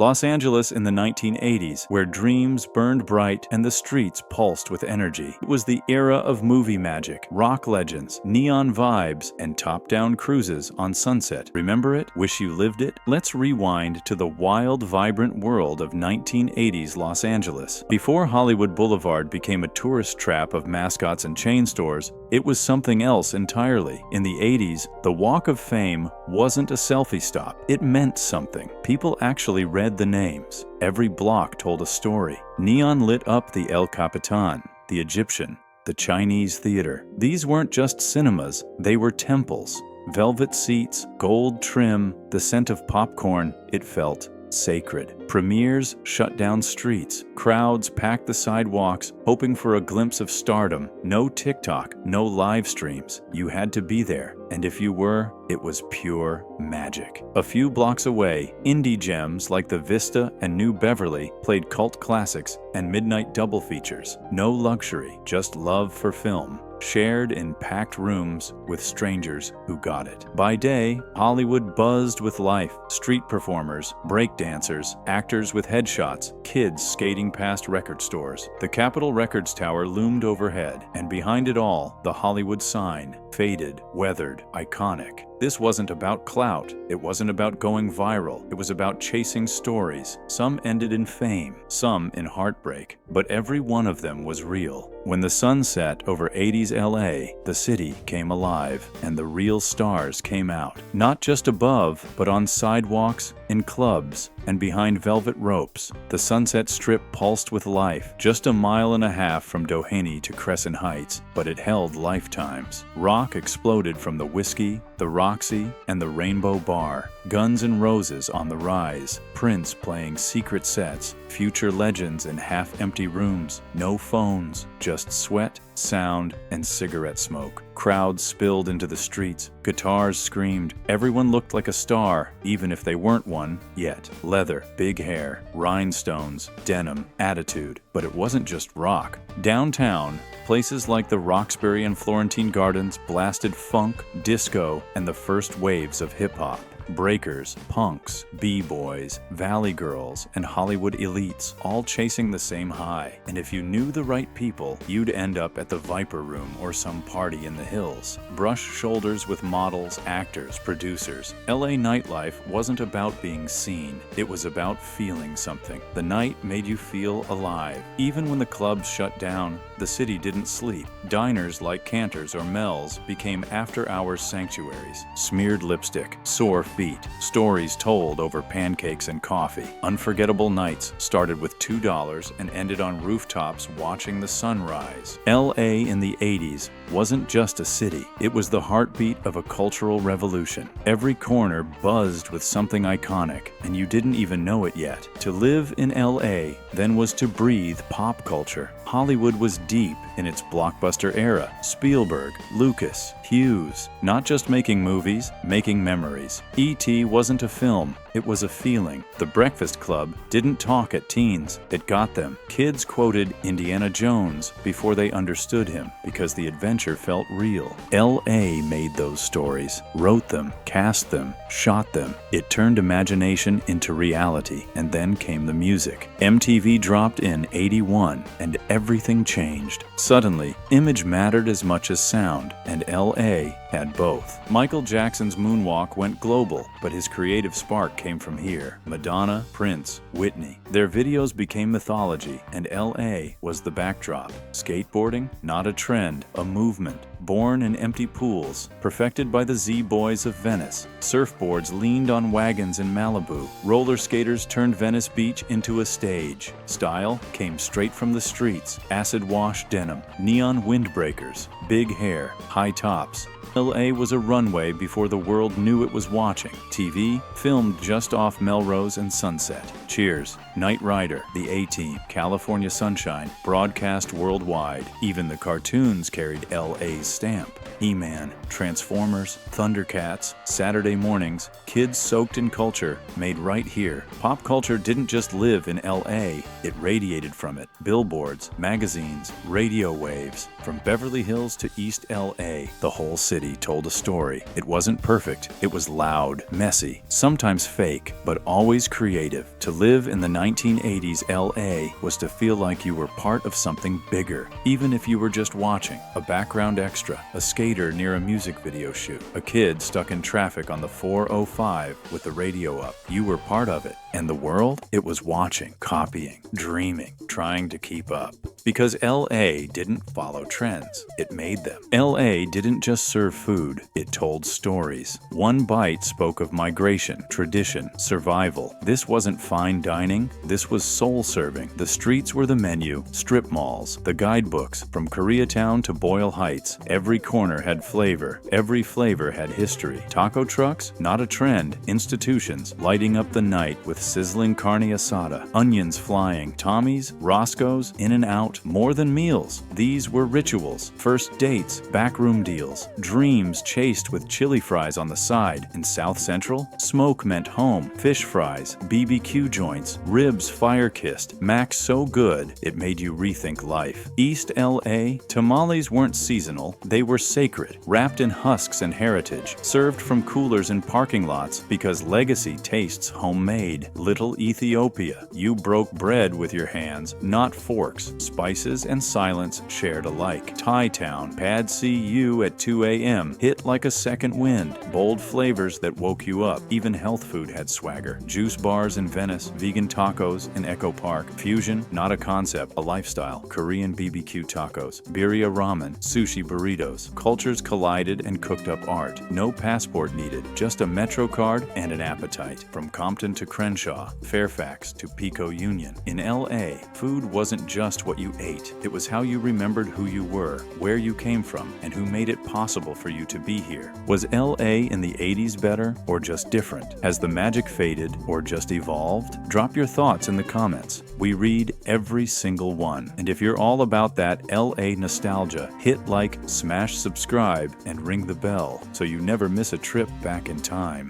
Los Angeles in the 1980s, where dreams burned bright and the streets pulsed with energy. It was the era of movie magic, rock legends, neon vibes, and top-down cruises on Sunset. Remember it? Wish you lived it? Let's rewind to the wild, vibrant world of 1980s Los Angeles. Before Hollywood Boulevard became a tourist trap of mascots and chain stores, it was something else entirely. In the 80s, the Walk of Fame wasn't a selfie stop. It meant something. People actually read the names. Every block told a story. Neon lit up the El Capitan, the Egyptian, the Chinese theater. These weren't just cinemas, they were temples. Velvet seats, gold trim, the scent of popcorn. It felt sacred. Premieres shut down streets. Crowds packed the sidewalks, hoping for a glimpse of stardom. No TikTok, no live streams. You had to be there. And if you were, it was pure magic. A few blocks away, indie gems like the Vista and New Beverly played cult classics and midnight double features. No luxury, just love for film, shared in packed rooms with strangers who got it. By day, Hollywood buzzed with life. Street performers, break dancers, actors with headshots, kids skating past record stores. The Capitol Records Tower loomed overhead, and behind it all, the Hollywood sign, faded, weathered, iconic. This wasn't about clout. It wasn't about going viral. It was about chasing stories. Some ended in fame, some in heartbreak, but every one of them was real. When the sun set over 80s LA, the city came alive, and the real stars came out. Not just above, but on sidewalks, in clubs, and behind velvet ropes. The Sunset Strip pulsed with life, just a mile and a half from Doheny to Crescent Heights, but it held lifetimes. Rock exploded from the Whiskey, the Roxy, and the Rainbow Bar. Guns N' Roses on the rise, Prince playing secret sets, future legends in half-empty rooms, no phones, just sweat, sound, and cigarette smoke. Crowds spilled into the streets, guitars screamed, everyone looked like a star, even if they weren't one yet. Leather, big hair, rhinestones, denim, attitude. But it wasn't just rock. Downtown, places like the Roxbury and Florentine Gardens blasted funk, disco, and the first waves of hip-hop. Breakers, punks, b-boys, valley girls, and Hollywood elites, all chasing the same high. And if you knew the right people, you'd end up at the Viper Room or some party in the hills. Brush shoulders with models, actors, producers. LA nightlife wasn't about being seen. It was about feeling something. The night made you feel alive. Even when the clubs shut down, the city didn't sleep. Diners like Cantor's or Mel's became after-hours sanctuaries. Smeared lipstick, sore feet, stories told over pancakes and coffee. Unforgettable nights started with $2 and ended on rooftops watching the sunrise. LA in the 80s wasn't just a city. It was the heartbeat of a cultural revolution. Every corner buzzed with something iconic, and you didn't even know it yet. To live in LA then was to breathe pop culture. Hollywood was deep in its blockbuster era. Spielberg, Lucas, Hughes, not just making movies, making memories. E.T. wasn't a film, it was a feeling. The Breakfast Club didn't talk at teens, it got them. Kids quoted Indiana Jones before they understood him because the adventure felt real. L.A. made those stories, wrote them, cast them, shot them. It turned imagination into reality, and then came the music. MTV dropped in '81, and everything changed. Suddenly, image mattered as much as sound, and L.A. had both. Michael Jackson's moonwalk went global, but his creative spark came from here. Madonna, Prince, Whitney. Their videos became mythology, and L.A. was the backdrop. Skateboarding? Not a trend, a movement. Born in empty pools, perfected by the Z-Boys of Venice. Surfboards leaned on wagons in Malibu. Roller skaters turned Venice Beach into a stage. Style came straight from the streets. Acid-wash denim, neon windbreakers, big hair, high tops. LA was a runway before the world knew it was watching. TV filmed just off Melrose and Sunset. Cheers, Knight Rider, The A-Team, California Sunshine, broadcast worldwide. Even the cartoons carried LA's stamp. He-Man, Transformers, Thundercats, Saturday mornings, kids soaked in culture made right here. Pop culture didn't just live in LA, it radiated from it. Billboards, magazines, radio waves, from Beverly Hills to East LA, the whole city. city told a story. It wasn't perfect. It was loud, messy, sometimes fake, but always creative. To live in the 1980s LA was to feel like you were part of something bigger, even if you were just watching, a background extra, a skater near a music video shoot, a kid stuck in traffic on the 405 with the radio up. You were part of it. And the world? It was watching, copying, dreaming, trying to keep up. Because LA didn't follow trends, it made them. LA didn't just serve food, it told stories. One bite spoke of migration, tradition, survival. This wasn't fine dining, this was soul serving. The streets were the menu, strip malls, the guidebooks, from Koreatown to Boyle Heights. Every corner had flavor, every flavor had history. Taco trucks? Not a trend. Institutions lighting up the night with sizzling carne asada, onions flying, Tommy's, Roscoe's, In-N-Out, more than meals. These were rituals, first dates, backroom deals, dreams chased with chili fries on the side. In South Central, smoke meant home, fish fries, BBQ joints, ribs fire-kissed, mac so good it made you rethink life. East LA, tamales weren't seasonal, they were sacred, wrapped in husks and heritage, served from coolers in parking lots because legacy tastes homemade. Little Ethiopia, you broke bread with your hands, not forks. Spices and silence shared alike. Thai Town, Pad See You at 2 a.m. hit like a second wind. Bold flavors that woke you up. Even health food had swagger. Juice bars in Venice, vegan tacos in Echo Park. Fusion, not a concept, a lifestyle. Korean BBQ tacos, birria ramen, sushi burritos. Cultures collided and cooked up art. No passport needed, just a Metro card and an appetite. From Compton to Crenshaw, Fairfax to Pico Union. In LA, food wasn't just what you ate. It was how you remembered who you were, where you came from, and who made it possible for you to be here. Was LA in the 80s better or just different? Has the magic faded or just evolved? Drop your thoughts in the comments. We read every single one. And if you're all about that LA nostalgia, hit like, smash subscribe, and ring the bell so you never miss a trip back in time.